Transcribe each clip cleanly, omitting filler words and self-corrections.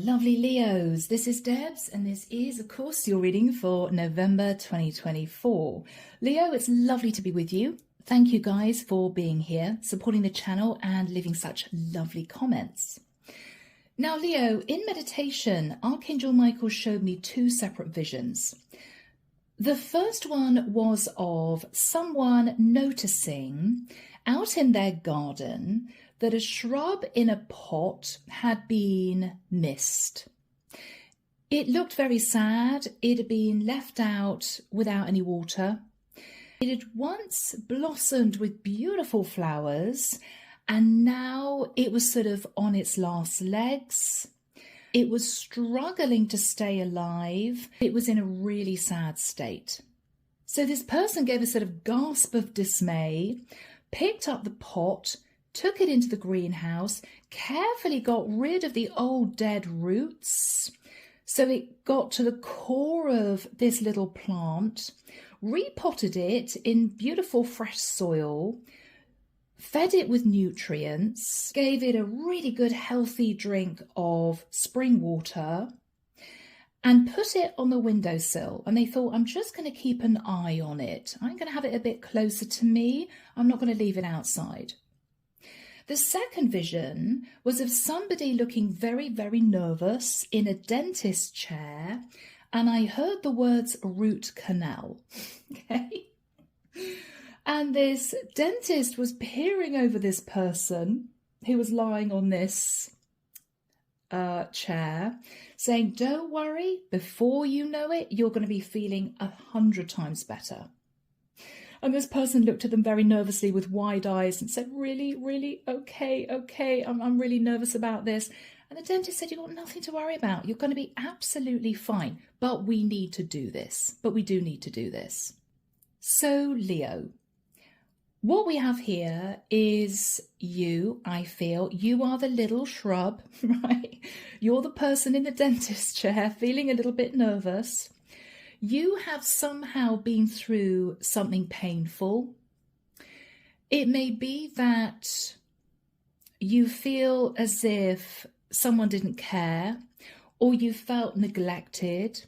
lovely Leos. This is Debs, and this is, of course, your reading for November 2024. Leo, it's lovely to be with you. Thank you guys for being here, supporting the channel, and leaving such lovely comments. Now, Leo, in meditation, Archangel Michael showed me two separate visions. The first one was of someone noticing out in their garden that a shrub in a pot had been missed. It looked very sad. It had been left out without any water. It had once blossomed with beautiful flowers, and now it was sort of on its last legs. It was struggling to stay alive. It was in a really sad state. So this person gave a sort of gasp of dismay, picked up the pot, took it into the greenhouse, carefully got rid of the old dead roots. So it got to the core of this little plant, repotted it in beautiful fresh soil, fed it with nutrients, gave it a really good healthy drink of spring water, and put it on the windowsill. And they thought, I'm just going to keep an eye on it. I'm going to have it a bit closer to me. I'm not going to leave it outside. The second vision was of somebody looking very, very nervous in a dentist chair, and I heard the words root canal. Okay. And this dentist was peering over this person who was lying on this chair, saying, don't worry, before you know it, you're going to be feeling 100 times better. And this person looked at them very nervously with wide eyes and said, really, really, okay, I'm really nervous about this. And the dentist said, you've got nothing to worry about. You're going to be absolutely fine. But we need to do this. But we do need to do this. So, Leo, what we have here is you, I feel. You are the little shrub, right? You're the person in the dentist chair feeling a little bit nervous. You have somehow been through something painful. It may be that you feel as if someone didn't care, or you felt neglected,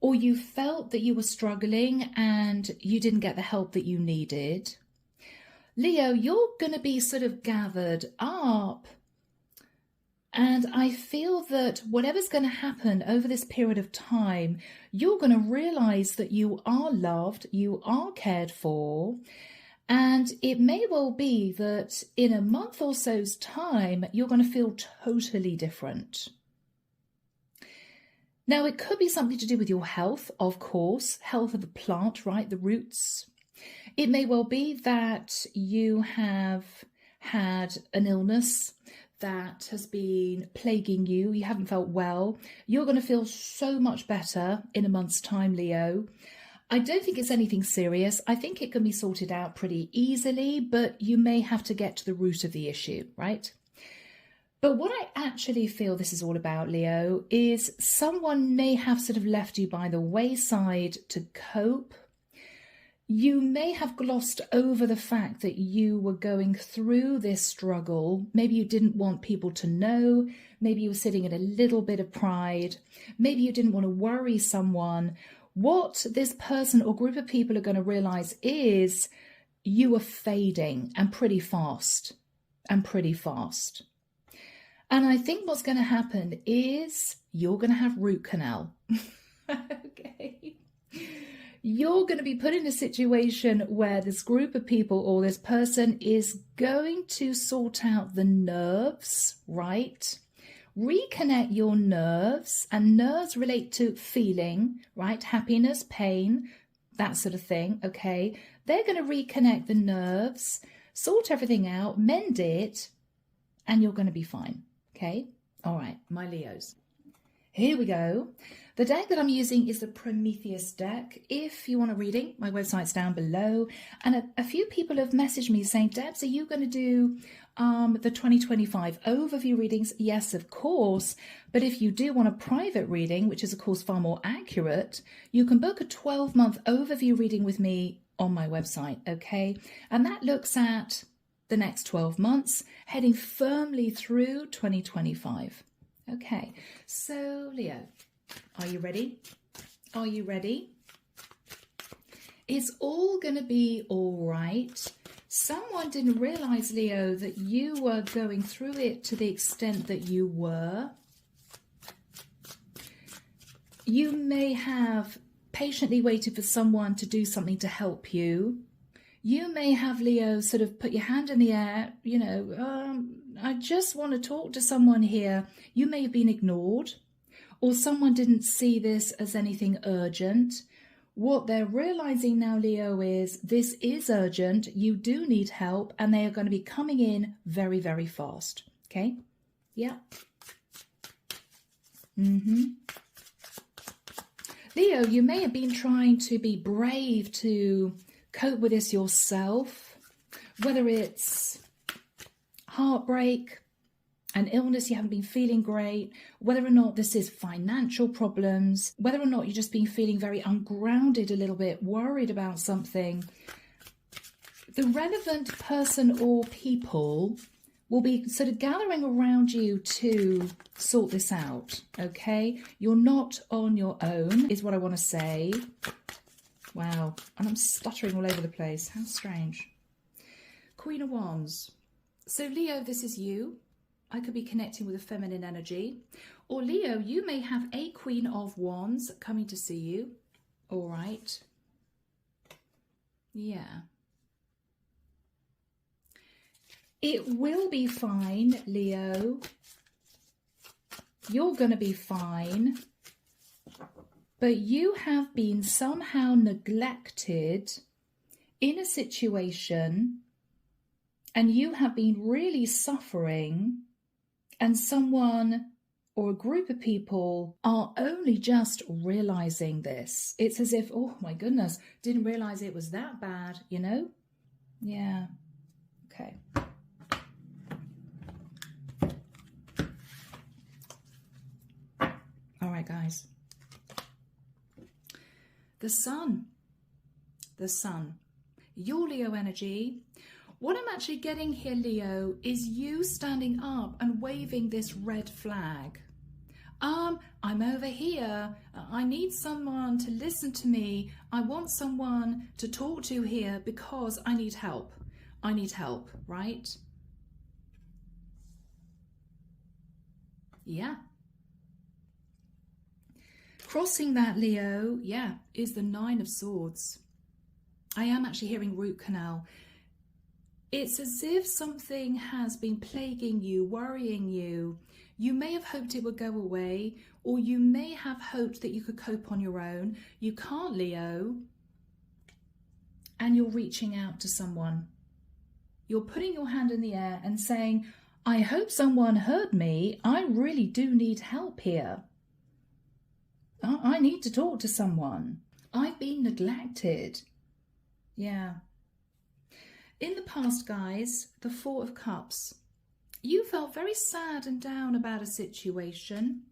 or you felt that you were struggling and you didn't get the help that you needed. Leo, you're going to be sort of gathered up. And I feel that whatever's going to happen over this period of time, you're going to realize that you are loved, you are cared for. And it may well be that in a month or so's time, you're going to feel totally different. Now, it could be something to do with your health, of course, health of the plant, right? The roots. It may well be that you have had an illness that has been plaguing you. You haven't felt well. You're going to feel so much better in a month's time, Leo. I don't think it's anything serious. I think it can be sorted out pretty easily, but you may have to get to the root of the issue, right? But what I actually feel this is all about, Leo, is someone may have sort of left you by the wayside to cope. You may have glossed over the fact that you were going through this struggle. Maybe you didn't want people to know. Maybe you were sitting in a little bit of pride. Maybe you didn't want to worry someone. What this person or group of people are going to realize is you are fading, and pretty fast, and pretty fast. And I think what's going to happen is you're going to have root canal. Okay. You're going to be put in a situation where this group of people or this person is going to sort out the nerves, right? Reconnect your nerves, and nerves relate to feeling, right? Happiness, pain, that sort of thing, okay? They're going to reconnect the nerves, sort everything out, mend it, and you're going to be fine, okay? All right, my Leos. Here we go. The deck that I'm using is the Prometheus deck. If you want a reading, my website's down below. And a few people have messaged me saying, Debs, are you going to do the 2025 overview readings? Yes, of course. But if you do want a private reading, which is, of course, far more accurate, you can book a 12-month overview reading with me on my website, okay? And that looks at the next 12 months, heading firmly through 2025. Okay, so Leo, are you ready? Are you ready? It's all going to be all right. Someone didn't realize, Leo, that you were going through it to the extent that you were. You may have patiently waited for someone to do something to help you. You may have, Leo, sort of put your hand in the air, you know, I just want to talk to someone here. You may have been ignored, or someone didn't see this as anything urgent. What they're realizing now, Leo, is this is urgent. You do need help, and they are going to be coming in very, very fast. Okay? Yeah. Leo, you may have been trying to be brave to cope with this yourself, whether it's heartbreak, an illness, you haven't been feeling great, whether or not this is financial problems, whether or not you've just been feeling very ungrounded a little bit, worried about something. The relevant person or people will be sort of gathering around you to sort this out, okay? You're not on your own, is what I want to say. Wow, and I'm stuttering all over the place. How strange. Queen of Wands. So Leo, this is you. I could be connecting with a feminine energy. Or Leo, you may have a Queen of Wands coming to see you. All right. Yeah. It will be fine, Leo. You're going to be fine. But you have been somehow neglected in a situation, and you have been really suffering, and someone or a group of people are only just realizing this. It's as if, oh my goodness, didn't realize it was that bad, you know? Yeah. Okay. All right, guys. The sun. The sun. Your Leo energy. What I'm actually getting here, Leo, is you standing up and waving this red flag. I'm over here. I need someone to listen to me. I want someone to talk to here because I need help. I need help, right? Yeah. Crossing that, Leo, yeah, is the Nine of Swords. I am actually hearing root canal. It's as if something has been plaguing you, worrying you. You may have hoped it would go away, or you may have hoped that you could cope on your own. You can't, Leo, and you're reaching out to someone. You're putting your hand in the air and saying, I hope someone heard me. I really do need help here. I need to talk to someone. I've been neglected. Yeah. In the past, guys, the Four of Cups. You felt very sad and down about a situation.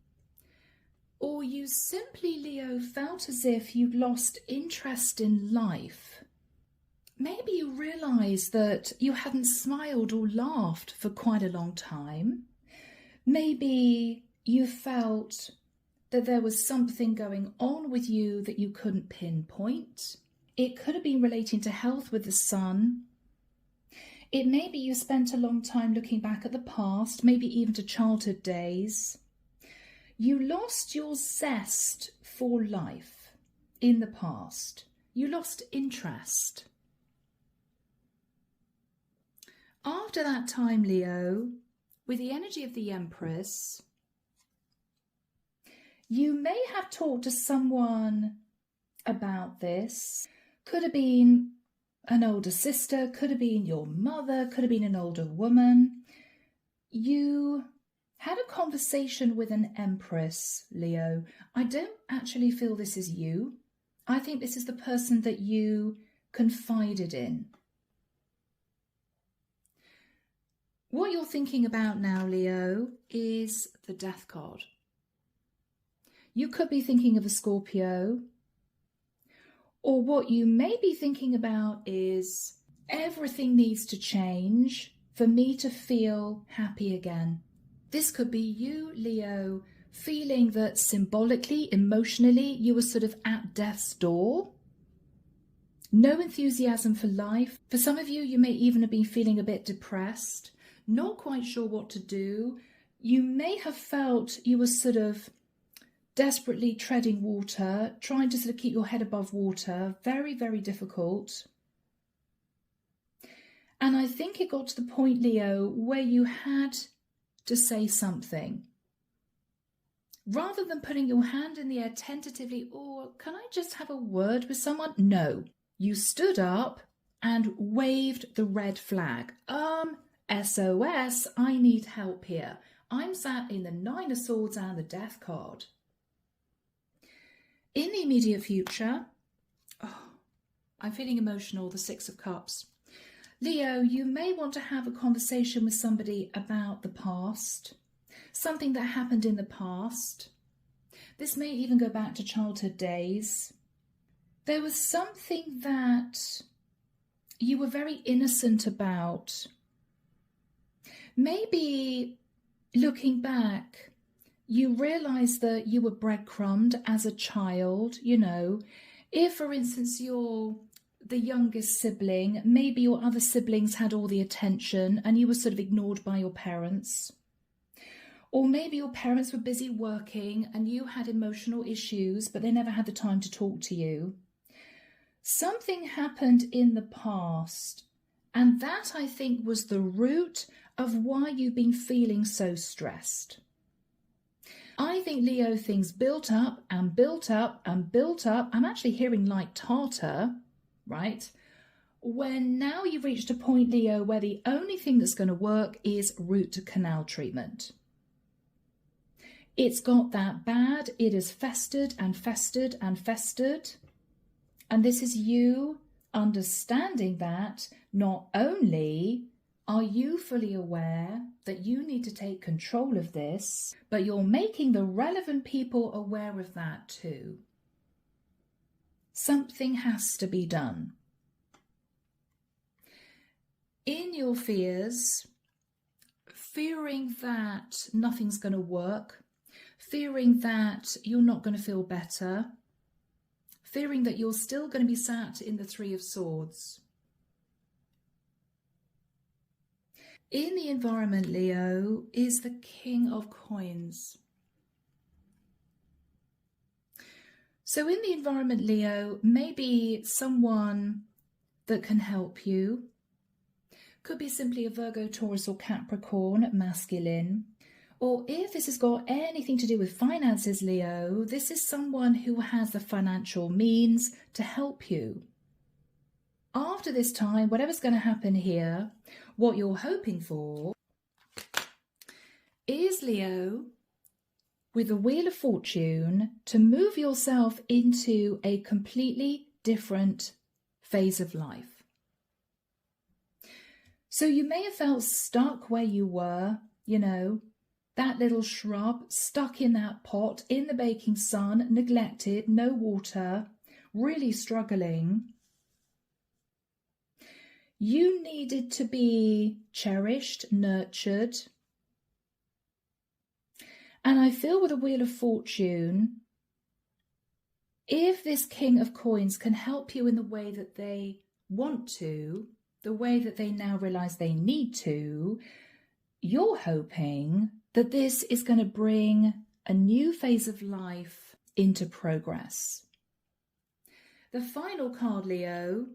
Or you simply, Leo, felt as if you'd lost interest in life. Maybe you realised that you hadn't smiled or laughed for quite a long time. Maybe you felt that there was something going on with you that you couldn't pinpoint. It could have been relating to health with the sun. It may be you spent a long time looking back at the past, maybe even to childhood days. You lost your zest for life in the past. You lost interest. After that time, Leo, with the energy of the Empress, you may have talked to someone about this. Could have been an older sister, could have been your mother, could have been an older woman. You had a conversation with an Empress, Leo. I don't actually feel this is you. I think this is the person that you confided in. What you're thinking about now, Leo, is the Death card. You could be thinking of a Scorpio. Or what you may be thinking about is everything needs to change for me to feel happy again. This could be you, Leo, feeling that symbolically, emotionally, you were sort of at death's door. No enthusiasm for life. For some of you, you may even have been feeling a bit depressed, not quite sure what to do. You may have felt you were sort of desperately treading water, trying to sort of keep your head above water. Very, very difficult. And I think it got to the point, Leo, where you had to say something. Rather than putting your hand in the air tentatively, or can I just have a word with someone? No. You stood up and waved the red flag. SOS, I need help here. I'm sat in the Nine of Swords and the Death card. In the immediate future, I'm feeling emotional, the Six of Cups. Leo, you may want to have a conversation with somebody about the past, something that happened in the past. This may even go back to childhood days. There was something that you were very innocent about. Maybe looking back, you realised that you were breadcrumbed as a child, you know. If, for instance, you're the youngest sibling, maybe your other siblings had all the attention and you were sort of ignored by your parents. Or maybe your parents were busy working and you had emotional issues, but they never had the time to talk to you. Something happened in the past, and that, I think, was the root of why you've been feeling so stressed. I think, Leo, things built up and built up and built up. I'm actually hearing like tartar, right? When now you've reached a point, Leo, where the only thing that's going to work is root to canal treatment. It's got that bad. It has festered and festered and festered. And this is you understanding that not only are you fully aware that you need to take control of this, but you're making the relevant people aware of that too. Something has to be done. In your fears, fearing that nothing's going to work, fearing that you're not going to feel better, fearing that you're still going to be sat in the Three of Swords. In the environment, Leo, is the King of Coins. So in the environment, Leo, maybe someone that can help you. Could be simply a Virgo, Taurus or Capricorn, masculine. Or if this has got anything to do with finances, Leo, this is someone who has the financial means to help you. After this time, whatever's going to happen here, what you're hoping for is, Leo, with the Wheel of Fortune, to move yourself into a completely different phase of life. So you may have felt stuck where you were, you know, that little shrub stuck in that pot in the baking sun, neglected, no water, really struggling. You needed to be cherished, nurtured. And I feel with the Wheel of Fortune, if this King of Coins can help you in the way that they want to, the way that they now realize they need to, you're hoping that this is going to bring a new phase of life into progress. The final card, Leo,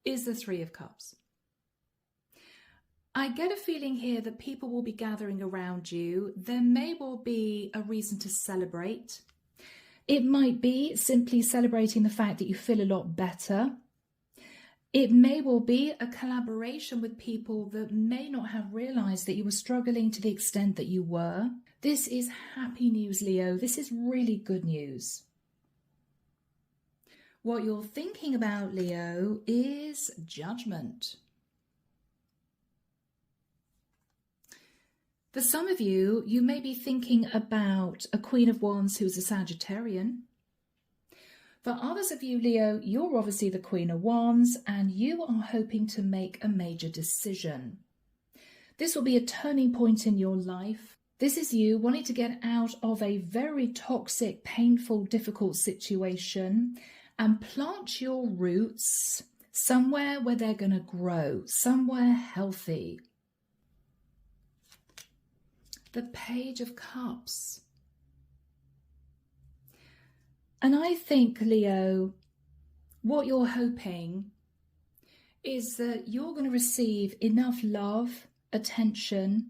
is the Three of Cups. I get a feeling here that people will be gathering around you. There may well be a reason to celebrate. It might be simply celebrating the fact that you feel a lot better. It may well be a collaboration with people that may not have realised that you were struggling to the extent that you were. This is happy news, Leo. This is really good news. What you're thinking about, Leo, is judgment. For some of you, you may be thinking about a Queen of Wands who is a Sagittarian. For others of you, Leo, you're obviously the Queen of Wands and you are hoping to make a major decision. This will be a turning point in your life. This is you wanting to get out of a very toxic, painful, difficult situation and plant your roots somewhere where they're going to grow, somewhere healthy. The Page of Cups. And I think, Leo, what you're hoping is that you're going to receive enough love, attention,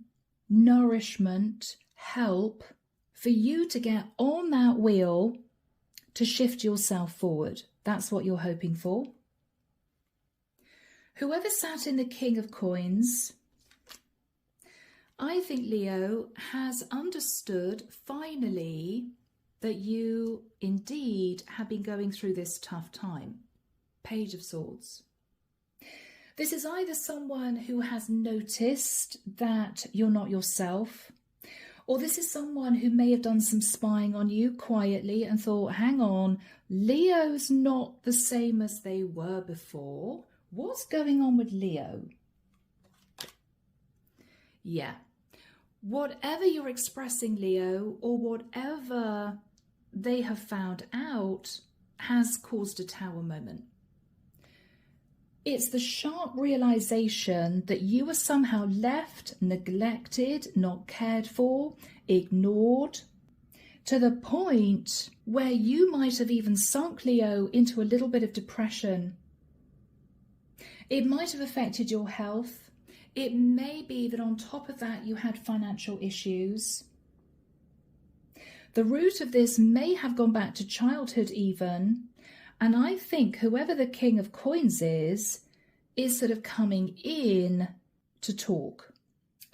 nourishment, help for you to get on that wheel to shift yourself forward. That's what you're hoping for. Whoever sat in the King of Coins, I think, Leo, has understood finally that you indeed have been going through this tough time. Page of Swords. This is either someone who has noticed that you're not yourself, or this is someone who may have done some spying on you quietly and thought, hang on, Leo's not the same as they were before. What's going on with Leo? Yeah. Whatever you're expressing, Leo, or whatever they have found out has caused a tower moment. It's the sharp realization that you were somehow left, neglected, not cared for, ignored, to the point where you might have even sunk, Leo, into a little bit of depression. It might have affected your health. It may be that on top of that you had financial issues. The root of this may have gone back to childhood even. And I think whoever the King of Coins is sort of coming in to talk.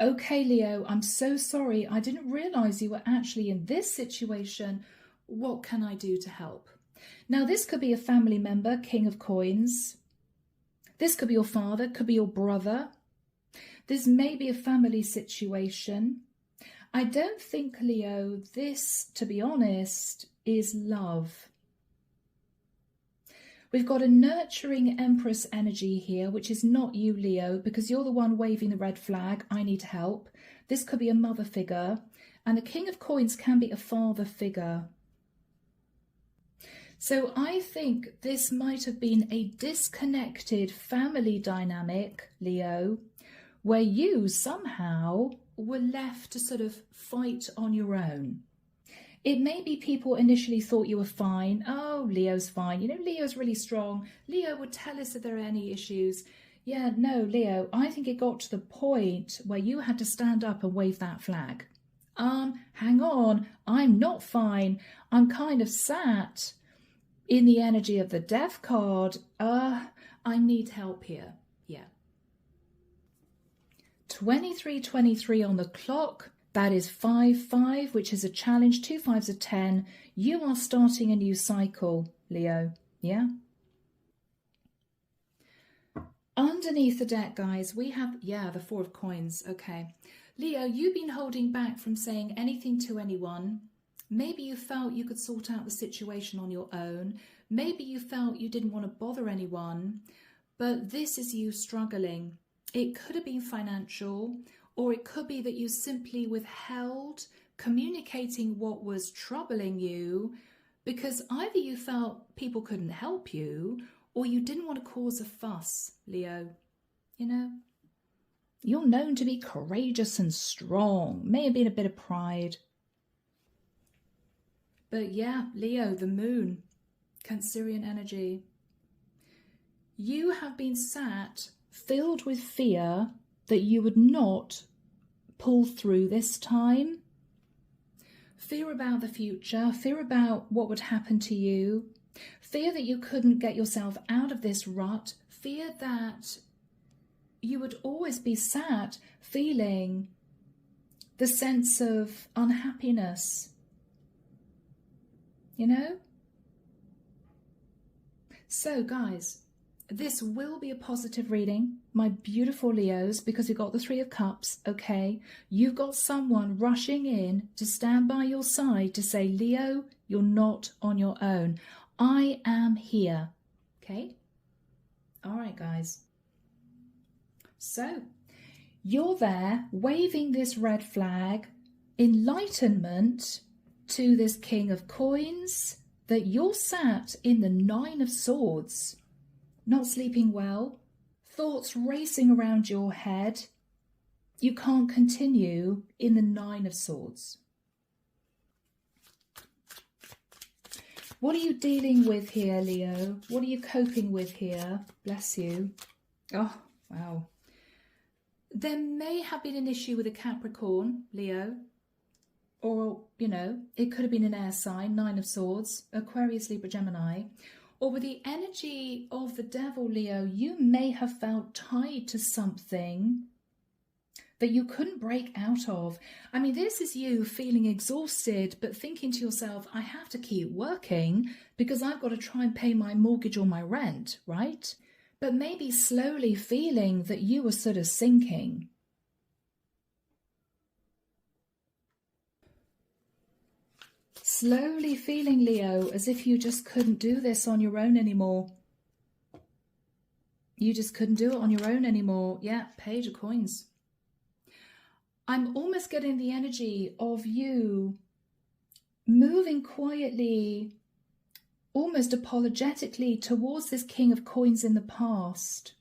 Okay, Leo, I'm so sorry. I didn't realize you were actually in this situation. What can I do to help? Now, this could be a family member, King of Coins. This could be your father, could be your brother. This may be a family situation. I don't think, Leo, this, to be honest, is love. We've got a nurturing Empress energy here, which is not you, Leo, because you're the one waving the red flag. I need help. This could be a mother figure, and the King of Coins can be a father figure. So I think this might have been a disconnected family dynamic, Leo, where you somehow were left to sort of fight on your own. It may be people initially thought you were fine. Oh, Leo's fine. You know, Leo's really strong. Leo would tell us if there are any issues. Yeah, no, Leo, I think it got to the point where you had to stand up and wave that flag. Hang on, I'm not fine. I'm kind of sat in the energy of the Death card. I need help here. Yeah. 23:23 on the clock. That is 5-5, which is a challenge. 2 5s are 10. You are starting a new cycle, Leo. Yeah? Underneath the deck, guys, we have, the 4 of Coins. Okay. Leo, you've been holding back from saying anything to anyone. Maybe you felt you could sort out the situation on your own. Maybe you felt you didn't want to bother anyone. But this is you struggling. It could have been financial, or it could be that you simply withheld communicating what was troubling you because either you felt people couldn't help you or you didn't want to cause a fuss, Leo. You know, you're known to be courageous and strong. May have been a bit of pride. But yeah, Leo, the moon, Cancerian energy. You have been sat filled with fear that you would not pull through this time. Fear about the future, fear about what would happen to you, fear that you couldn't get yourself out of this rut, fear that you would always be sat feeling the sense of unhappiness. You know? So, guys, this will be a positive reading, my beautiful Leos, because you've got the 3 of Cups, okay? You've got someone rushing in to stand by your side to say, Leo, you're not on your own. I am here, okay? All right, guys. So, You're there waving this red flag, enlightenment to this King of Coins, that you're sat in the Nine of Swords, not sleeping well, thoughts racing around your head. You can't continue in the Nine of Swords. What are you dealing with here, Leo? What are you coping with here? Bless you. Oh, wow. There may have been an issue with a Capricorn, Leo. Or, you know, it could have been an air sign, Nine of Swords, Aquarius, Libra, Gemini. Or with the energy of the devil, Leo, you may have felt tied to something that you couldn't break out of. I mean, this is you feeling exhausted, but thinking to yourself, I have to keep working because I've got to try and pay my mortgage or my rent, right? But maybe slowly feeling that you were sort of sinking. Slowly feeling, Leo, as if you just couldn't do this on your own anymore. You just couldn't do it on your own anymore. Yeah, Page of Coins. I'm almost getting the energy of you moving quietly, almost apologetically towards this King of Coins in the past.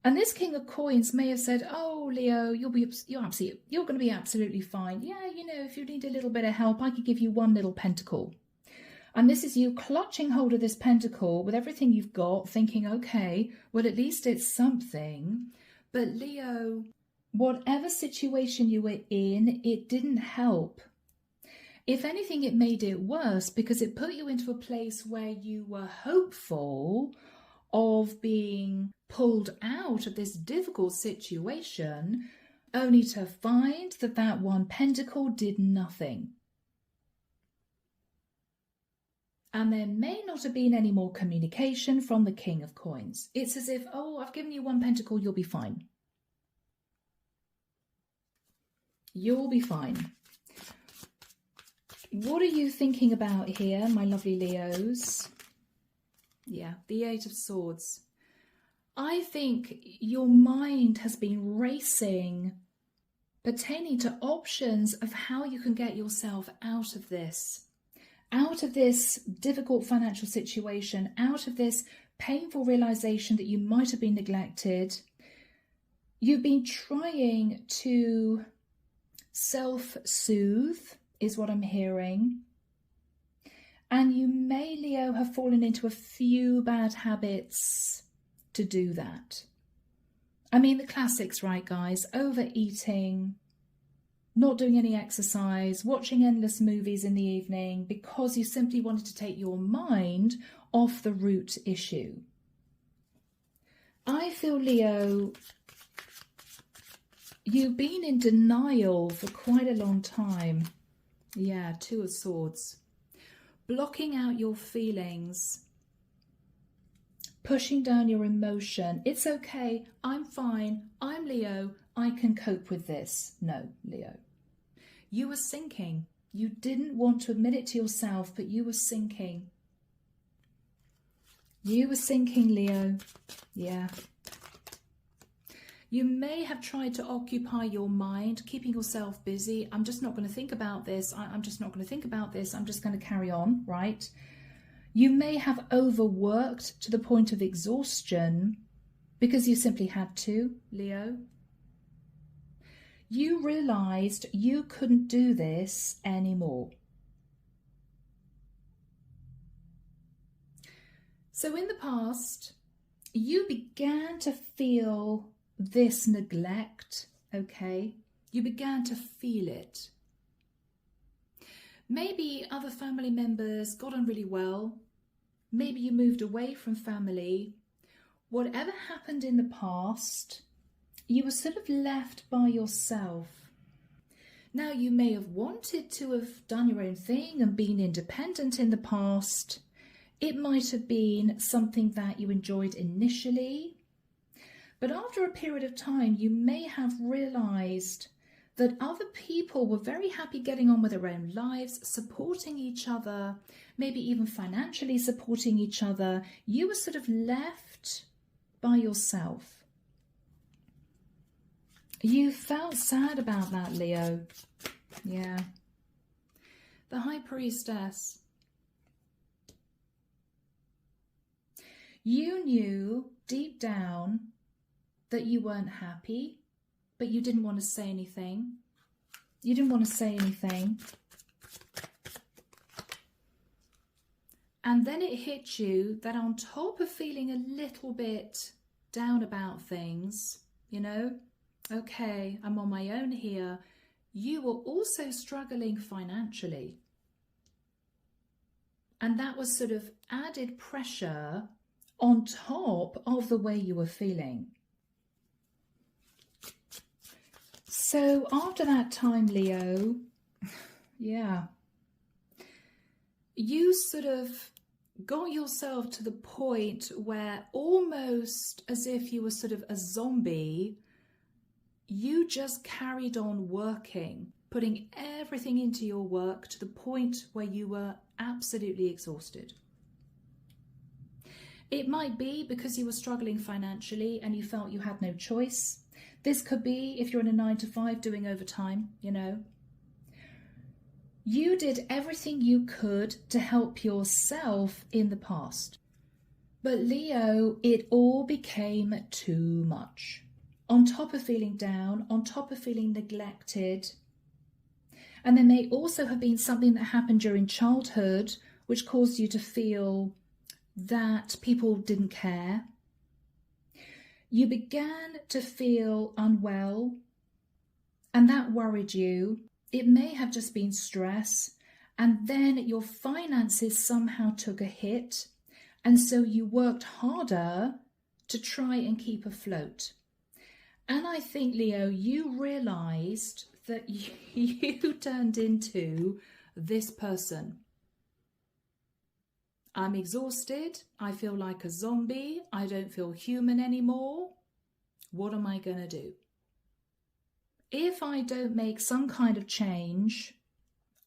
And this King of Coins may have said, oh, Leo, you're going to be absolutely fine. Yeah, you know, if you need a little bit of help, I could give you one little pentacle. And this is you clutching hold of this pentacle with everything you've got, thinking, okay, well, at least it's something. But Leo, whatever situation you were in, it didn't help. If anything, it made it worse because it put you into a place where you were hopeful of being pulled out of this difficult situation, only to find that that one pentacle did nothing. And there may not have been any more communication from the King of Coins. It's as if, oh, I've given you one pentacle, you'll be fine. You'll be fine. What are you thinking about here, my lovely Leos? Yeah, the Eight of Swords. I think your mind has been racing, pertaining to options of how you can get yourself out of this difficult financial situation, out of this painful realization that you might have been neglected. You've been trying to self-soothe, is what I'm hearing. And you may, Leo, have fallen into a few bad habits to do that. I mean, the classics, right, guys? Overeating, not doing any exercise, watching endless movies in the evening because you simply wanted to take your mind off the root issue. I feel, Leo, you've been in denial for quite a long time. Yeah, Two of Swords. Blocking out your feelings, pushing down your emotion. It's okay, I'm fine, I'm Leo, I can cope with this. No, Leo. You were sinking. You didn't want to admit it to yourself, but you were sinking. You were sinking, Leo. Yeah. You may have tried to occupy your mind, keeping yourself busy. I'm just not going to think about this. I'm just not going to think about this. I'm just going to carry on, right? You may have overworked to the point of exhaustion because you simply had to, Leo. You realized you couldn't do this anymore. So in the past, you began to feel this neglect, okay? You began to feel it. Maybe other family members got on really well. Maybe you moved away from family. Whatever happened in the past, you were sort of left by yourself. Now, you may have wanted to have done your own thing and been independent in the past. It might have been something that you enjoyed initially. But after a period of time, you may have realized that other people were very happy getting on with their own lives, supporting each other, maybe even financially supporting each other. You were sort of left by yourself. You felt sad about that, Leo. Yeah. The High Priestess. You knew deep down that you weren't happy, but you didn't want to say anything. You didn't want to say anything. And then it hit you that on top of feeling a little bit down about things, you know, okay, I'm on my own here, you were also struggling financially. And that was sort of added pressure on top of the way you were feeling. So after that time, Leo, yeah, you sort of got yourself to the point where almost as if you were sort of a zombie, you just carried on working, putting everything into your work to the point where you were absolutely exhausted. It might be because you were struggling financially and you felt you had no choice. This could be if you're in a 9-to-5 doing overtime, you know. You did everything you could to help yourself in the past. But Leo, it all became too much. On top of feeling down, on top of feeling neglected. And there may also have been something that happened during childhood which caused you to feel that people didn't care. You began to feel unwell, and that worried you. It may have just been stress, and then your finances somehow took a hit, and so you worked harder to try and keep afloat. And I think, Leo, you realised that you turned into this person. I'm exhausted. I feel like a zombie. I don't feel human anymore. What am I going to do? If I don't make some kind of change,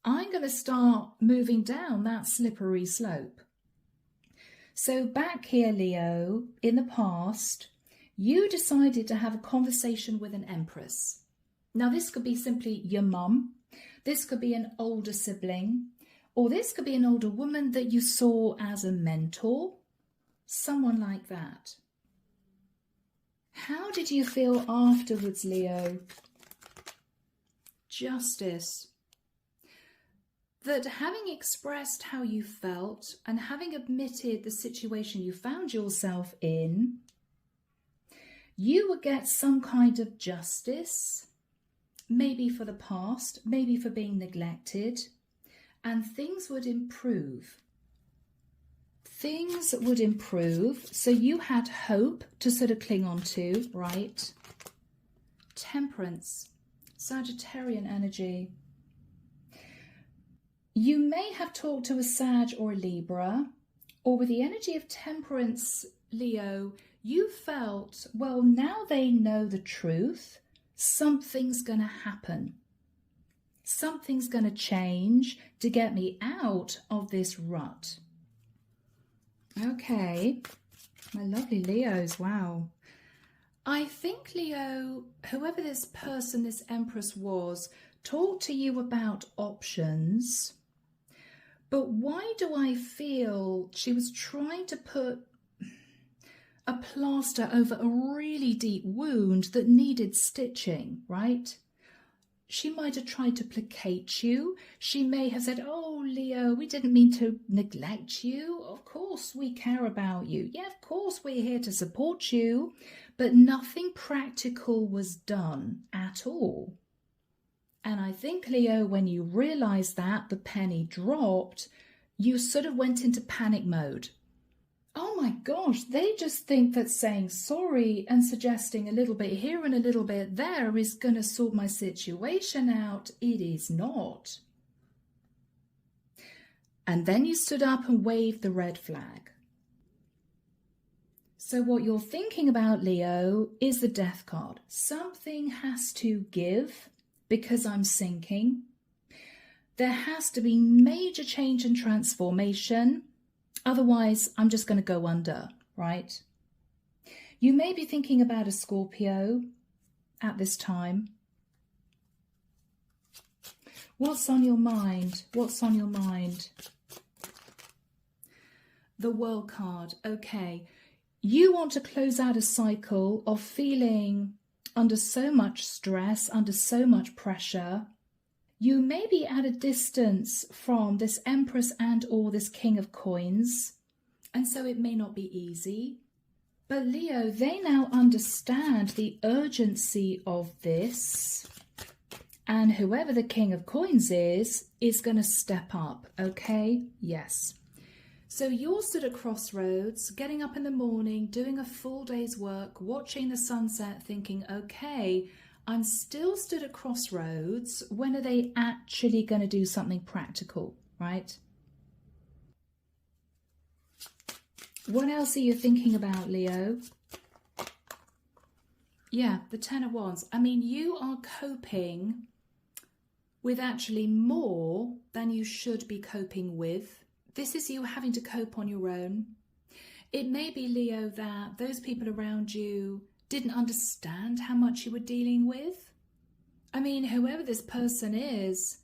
I'm going to start moving down that slippery slope. So back here, Leo, in the past, you decided to have a conversation with an empress. Now, this could be simply your mum. This could be an older sibling. Or this could be an older woman that you saw as a mentor. Someone like that. How did you feel afterwards, Leo? Justice. That having expressed how you felt and having admitted the situation you found yourself in, you would get some kind of justice, maybe for the past, maybe for being neglected, and things would improve. Things would improve, so you had hope to sort of cling on to, right? Temperance, Sagittarian energy. You may have talked to a Sag or a Libra, or with the energy of Temperance, Leo, you felt, well, now they know the truth, something's going to happen. Something's going to change to get me out of this rut. Okay, my lovely Leos, wow. I think, Leo, whoever this person, this Empress was, talked to you about options. But why do I feel she was trying to put a plaster over a really deep wound that needed stitching, right? She might have tried to placate you. She may have said, oh, Leo, we didn't mean to neglect you. Of course we care about you. Yeah, of course we're here to support you. But nothing practical was done at all. And I think, Leo, when you realised that, the penny dropped, you sort of went into panic mode. Oh my gosh, they just think that saying sorry and suggesting a little bit here and a little bit there is going to sort my situation out. It is not. And then you stood up and waved the red flag. So what you're thinking about, Leo, is the Death card. Something has to give because I'm sinking. There has to be major change and transformation. Otherwise, I'm just going to go under, right? You may be thinking about a Scorpio. at this time? What's on your mind? What's on your mind? The World card. Okay. You want to close out a cycle of feeling under so much stress, under so much pressure. You may be at a distance from this Empress and or this King of Coins, and so it may not be easy. But Leo, they now understand the urgency of this, and whoever the King of Coins is going to step up, okay? Yes. So you're stood at crossroads, getting up in the morning, doing a full day's work, watching the sunset, thinking, okay, I'm still stood at crossroads. When are they actually going to do something practical, right? What else are you thinking about, Leo? Yeah, the Ten of Wands. I mean, you are coping with actually more than you should be coping with. This is you having to cope on your own. It may be, Leo, that those people around you didn't understand how much you were dealing with. I mean, whoever this person is,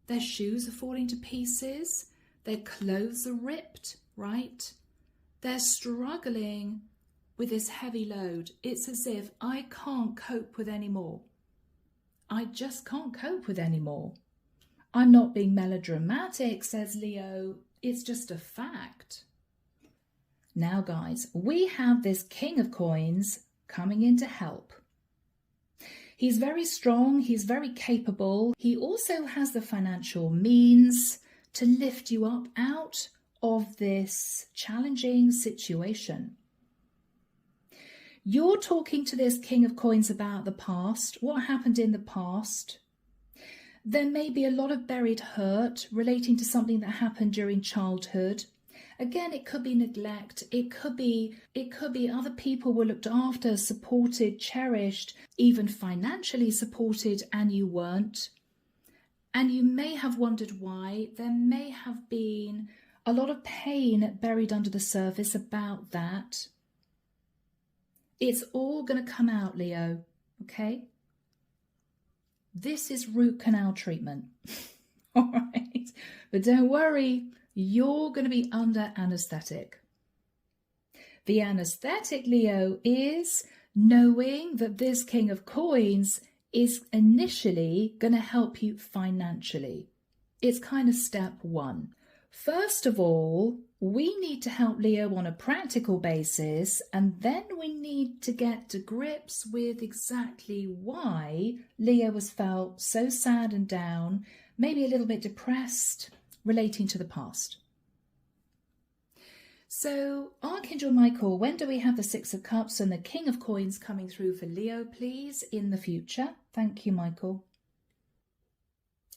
their shoes are falling to pieces, their clothes are ripped, right? They're struggling with this heavy load. It's as if I can't cope with any more. I just can't cope with any more. I'm not being melodramatic, says Leo. It's just a fact. Now, guys, we have this King of Coins coming in to help. He's very strong. He's very capable. He also has the financial means to lift you up out of this challenging situation. You're talking to this King of Coins about the past, what happened in the past. There may be a lot of buried hurt relating to something that happened during childhood. Again, it could be neglect. It could be other people were looked after, supported, cherished, even financially supported, and you weren't. And you may have wondered why. There may have been a lot of pain buried under the surface about that. It's all going to come out, Leo, okay? This is root canal treatment, all right? But don't worry, you're going to be under anesthetic. The anesthetic, Leo, is knowing that this King of Coins is initially going to help you financially. It's kind of step one. First of all, we need to help Leo on a practical basis, and then we need to get to grips with exactly why Leo has felt so sad and down, maybe a little bit depressed, relating to the past. So, Archangel Michael, when do we have the Six of Cups and the King of Coins coming through for Leo, please, in the future? Thank you, Michael.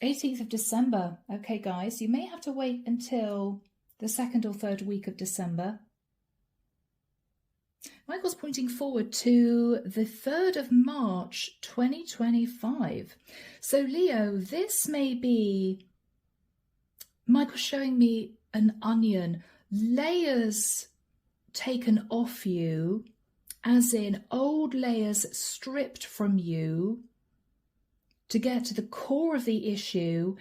18th of December. Okay, guys, you may have to wait until the 2nd or 3rd week of December. Michael's pointing forward to the 3rd of March 2025. So, Leo, this may be Michael's showing me an onion, layers taken off you, as in old layers stripped from you, to get to the core of the issue.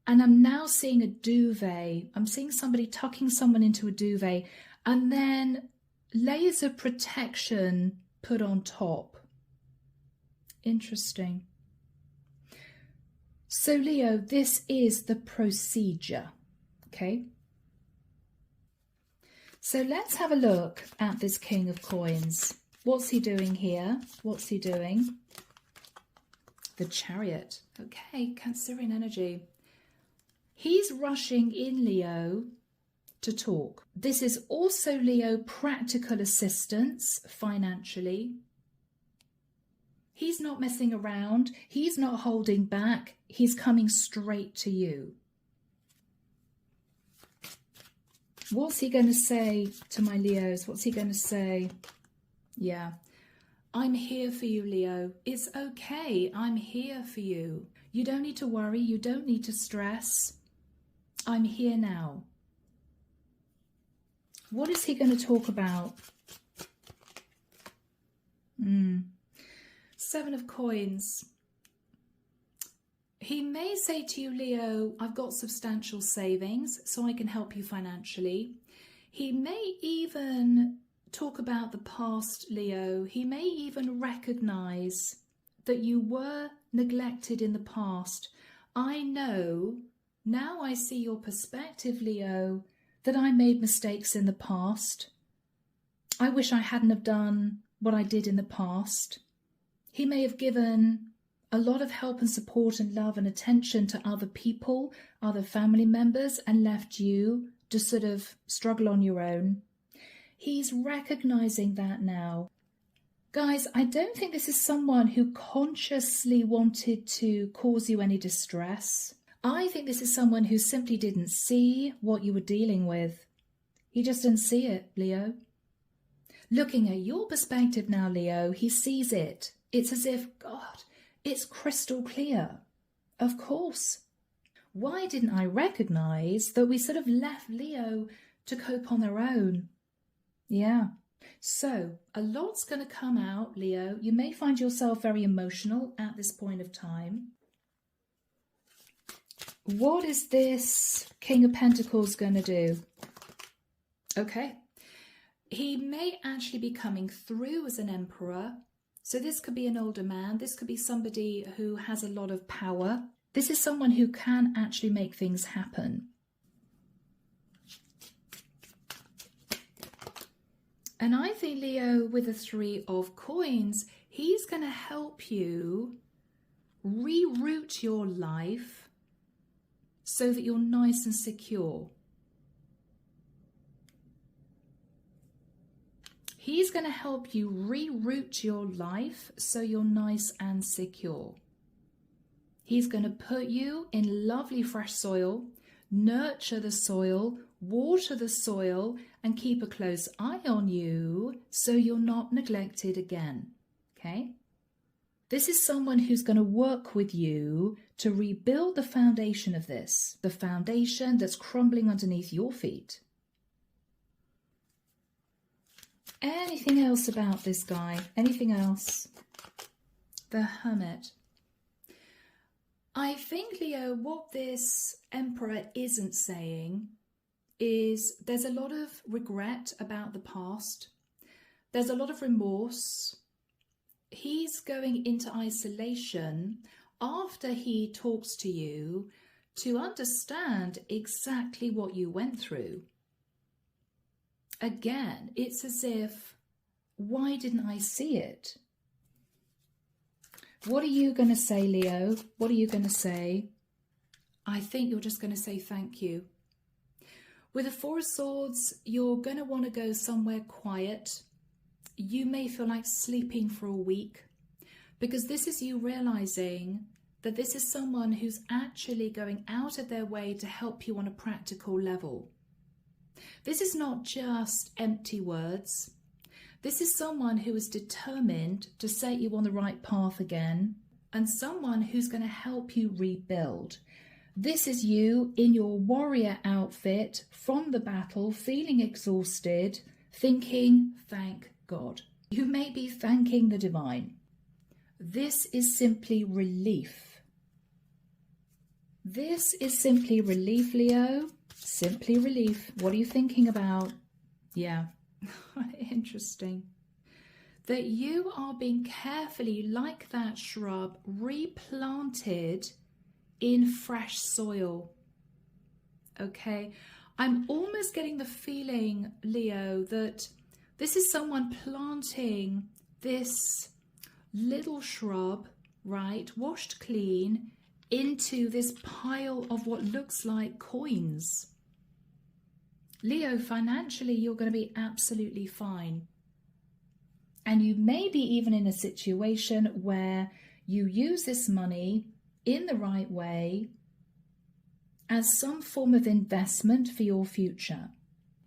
And I'm now seeing a duvet. I'm seeing somebody tucking someone into a duvet, and then layers of protection put on top. Interesting. So, Leo, this is the procedure, okay? So let's have a look at this King of Coins. What's he doing here? What's he doing? The Chariot. Okay, Cancerian energy. He's rushing in, Leo, to talk. This is also, Leo, practical assistance financially. He's not messing around. He's not holding back. He's coming straight to you. What's he going to say to my Leos? What's he going to say? Yeah. I'm here for you, Leo. It's okay. I'm here for you. You don't need to worry. You don't need to stress. I'm here now. What is he going to talk about? Seven of Coins. He may say to you, Leo, I've got substantial savings, so I can help you financially. He may even talk about the past, Leo. He may even recognize that you were neglected in the past. I know, now I see your perspective, Leo, that I made mistakes in the past. I wish I hadn't have done what I did in the past. He may have given a lot of help and support and love and attention to other people, other family members, and left you to sort of struggle on your own. He's recognizing that now. Guys, I don't think this is someone who consciously wanted to cause you any distress. I think this is someone who simply didn't see what you were dealing with. He just didn't see it, Leo. Looking at your perspective now, Leo, he sees it. It's as if, God, it's crystal clear. Of course. Why didn't I recognize that we sort of left Leo to cope on their own? Yeah. So a lot's going to come out, Leo. You may find yourself very emotional at this point of time. What is this King of Pentacles going to do? Okay. He may actually be coming through as an emperor. So this could be an older man. This could be somebody who has a lot of power. This is someone who can actually make things happen. And I think, Leo, with the Three of Coins, he's going to help you reroute your life so that you're nice and secure. He's going to help you reroute your life so you're nice and secure. He's going to put you in lovely fresh soil, nurture the soil, water the soil, and keep a close eye on you so you're not neglected again. Okay? This is someone who's going to work with you to rebuild the foundation of this, the foundation that's crumbling underneath your feet. Anything else about this guy? Anything else? The Hermit. I think, Leo, what this Emperor isn't saying is there's a lot of regret about the past. There's a lot of remorse. He's going into isolation after he talks to you to understand exactly what you went through. Again, it's as if, why didn't I see it? What are you going to say, Leo? What are you going to say? I think you're just going to say thank you. With the Four of Swords, you're going to want to go somewhere quiet. You may feel like sleeping for a week, because this is you realizing that this is someone who's actually going out of their way to help you on a practical level. This is not just empty words. This is someone who is determined to set you on the right path again, and someone who's going to help you rebuild. This is you in your warrior outfit from the battle, feeling exhausted, thinking, thank God. You may be thanking the divine. This is simply relief. This is simply relief, Leo. Simply relief. What are you thinking about? Yeah, interesting. That you are being carefully, like that shrub, replanted in fresh soil. Okay, I'm almost getting the feeling, Leo, that this is someone planting this little shrub, right, washed clean, into this pile of what looks like coins. Leo, financially, you're going to be absolutely fine. And you may be even in a situation where you use this money in the right way as some form of investment for your future.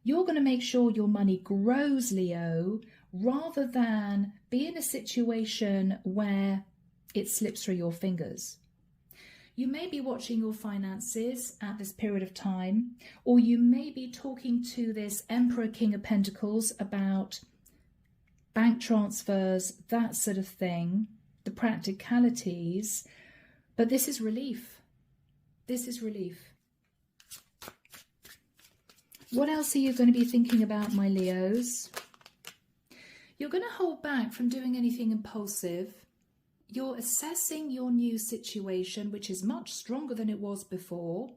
You're going to make sure your money grows, Leo, rather than be in a situation where it slips through your fingers. You may be watching your finances at this period of time, or you may be talking to this Emperor King of Pentacles about bank transfers, that sort of thing. the practicalities, but this is relief. This is relief. What else are you going to be thinking about, my Leos? You're going to hold back from doing anything impulsive. You're assessing your new situation, which is much stronger than it was before.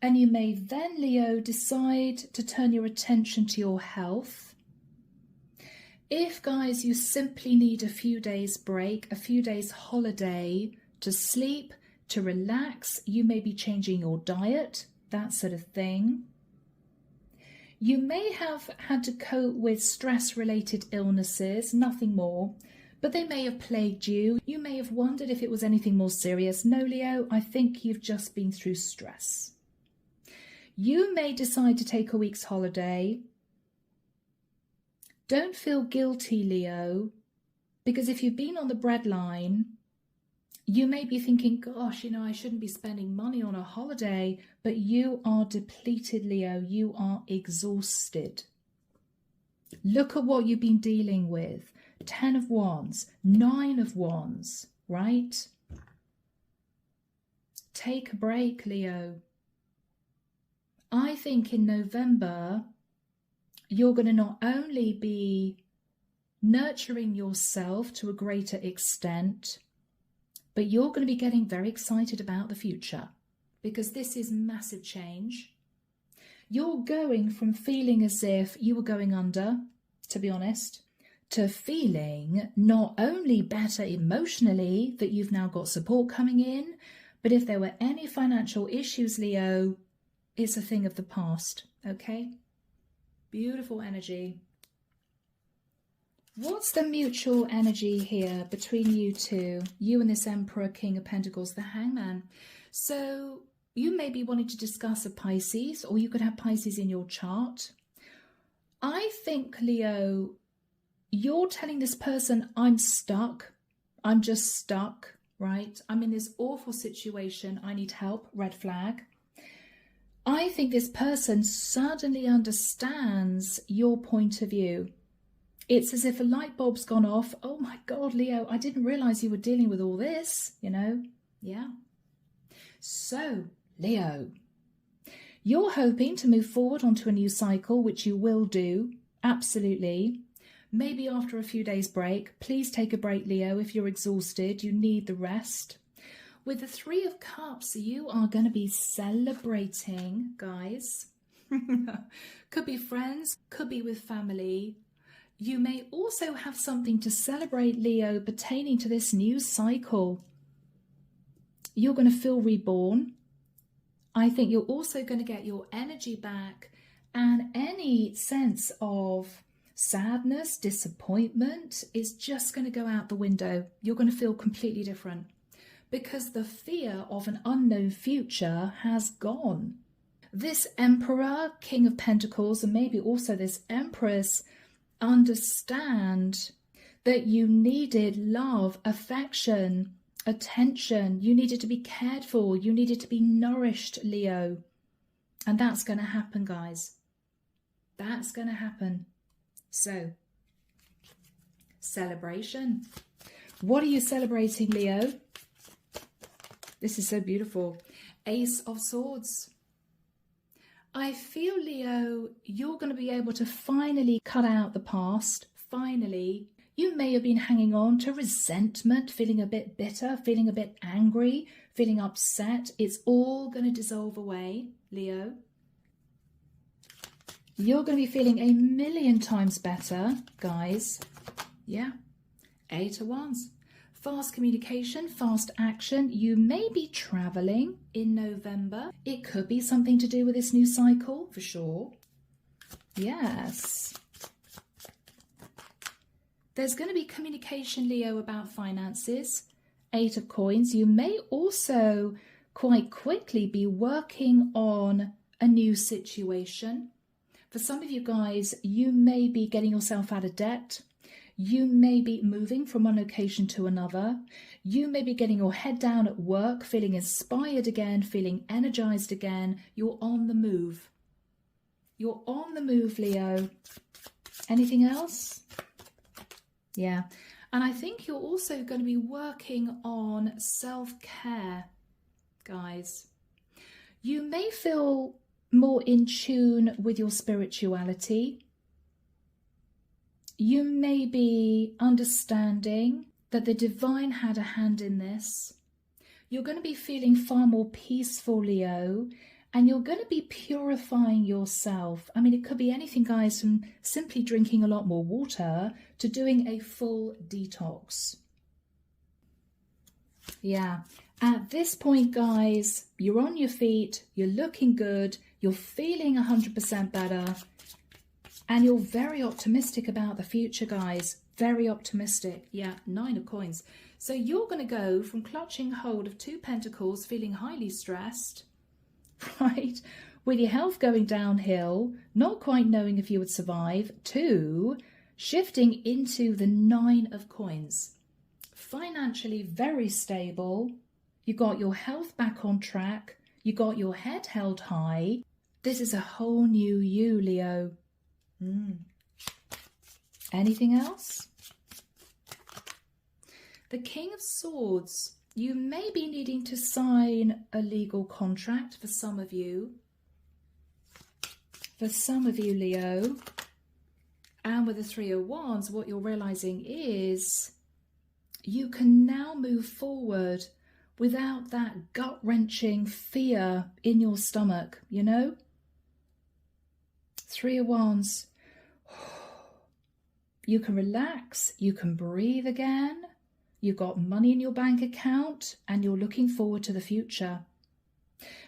And you may then, Leo, decide to turn your attention to your health. If, guys, you simply need a few days break, a few days holiday to sleep, to relax, you may be changing your diet, that sort of thing. You may have had to cope with stress-related illnesses, nothing more, but they may have plagued you. You may have wondered if it was anything more serious. No, Leo, I think you've just been through stress. You may decide to take a week's holiday. Don't feel guilty, Leo, because if you've been on the breadline, you may be thinking, gosh, you know, I shouldn't be spending money on a holiday, but you are depleted, Leo. You are exhausted. Look at what you've been dealing with. 10 of Wands, 9 of Wands, right? Take a break, Leo. I think in November, you're going to not only be nurturing yourself to a greater extent, but you're going to be getting very excited about the future, because this is massive change. You're going from feeling as if you were going under, to be honest, to feeling not only better emotionally, that you've now got support coming in, but if there were any financial issues, Leo, it's a thing of the past, okay? Beautiful energy. What's the mutual energy here between you two? You and this Emperor, King of Pentacles, the Hangman. So you may be wanting to discuss a Pisces, or you could have Pisces in your chart. I think, Leo, you're telling this person, I'm stuck. I'm just stuck, right? I'm in this awful situation. I need help. Red flag. I think this person suddenly understands your point of view. It's as if a light bulb's gone off. Oh my God, Leo, I didn't realize you were dealing with all this, you know? Yeah. So, Leo, you're hoping to move forward onto a new cycle, which you will do. Absolutely. Maybe after a few days break. Please take a break, Leo. If you're exhausted, you need the rest. With the 3 of Cups, you are going to be celebrating, guys. Could be friends, could be with family. You may also have something to celebrate, Leo, pertaining to this new cycle. You're going to feel reborn. I think you're also going to get your energy back, and any sense of sadness, disappointment is just going to go out the window. You're going to feel completely different because the fear of an unknown future has gone. This Emperor, King of Pentacles, and maybe also this Empress, understand that you needed love, affection, attention. You needed to be cared for. You needed to be nourished, Leo. And that's going to happen, guys. That's going to happen. So, celebration. What are you celebrating, Leo? This is so beautiful. Ace of Swords. I feel, Leo, you're going to be able to finally cut out the past. Finally. You may have been hanging on to resentment, feeling a bit bitter, feeling a bit angry, feeling upset. It's all going to dissolve away, Leo. You're going to be feeling a million times better, guys. Yeah. 8 of Wands. Fast communication, fast action. You may be traveling in November. It could be something to do with this new cycle, for sure. Yes. There's going to be communication, Leo, about finances. 8 of Coins. You may also quite quickly be working on a new situation. For some of you guys, you may be getting yourself out of debt. You may be moving from one location to another. You may be getting your head down at work, feeling inspired again, feeling energized again. You're on the move. You're on the move, Leo. Anything else? Yeah. And I think you're also going to be working on self-care, guys. You may feel more in tune with your spirituality. You may be understanding that the divine had a hand in this. You're going to be feeling far more peaceful, Leo, and you're going to be purifying yourself. I mean, it could be anything, guys, from simply drinking a lot more water to doing a full detox. Yeah. At this point, guys, you're on your feet, you're looking good, you're feeling 100% better, and you're very optimistic about the future, guys. Very optimistic. Yeah, 9 of coins. So you're going to go from clutching hold of 2 pentacles, feeling highly stressed, right, with your health going downhill, not quite knowing if you would survive, to shifting into the 9 of coins. Financially very stable. You got your health back on track. You got your head held high. This is a whole new you, Leo. Anything else? The King of Swords. You may be needing to sign a legal contract for some of you. For some of you, Leo. And with the 3 of Wands, what you're realizing is you can now move forward without that gut-wrenching fear in your stomach, you know? 3 of Wands. You can relax, you can breathe again. You've got money in your bank account and you're looking forward to the future.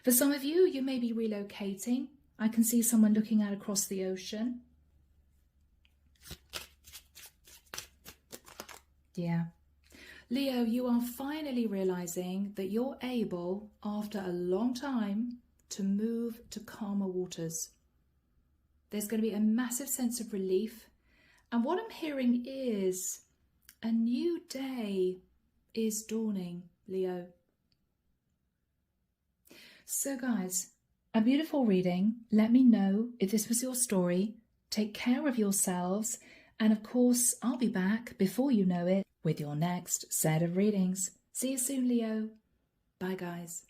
For some of you, you may be relocating. I can see someone looking out across the ocean. Yeah. Leo, you are finally realizing that you're able, after a long time, to move to calmer waters. There's going to be a massive sense of relief. And what I'm hearing is a new day is dawning, Leo. So guys, a beautiful reading. Let me know if this was your story. Take care of yourselves. And of course, I'll be back before you know it with your next set of readings. See you soon, Leo. Bye, guys.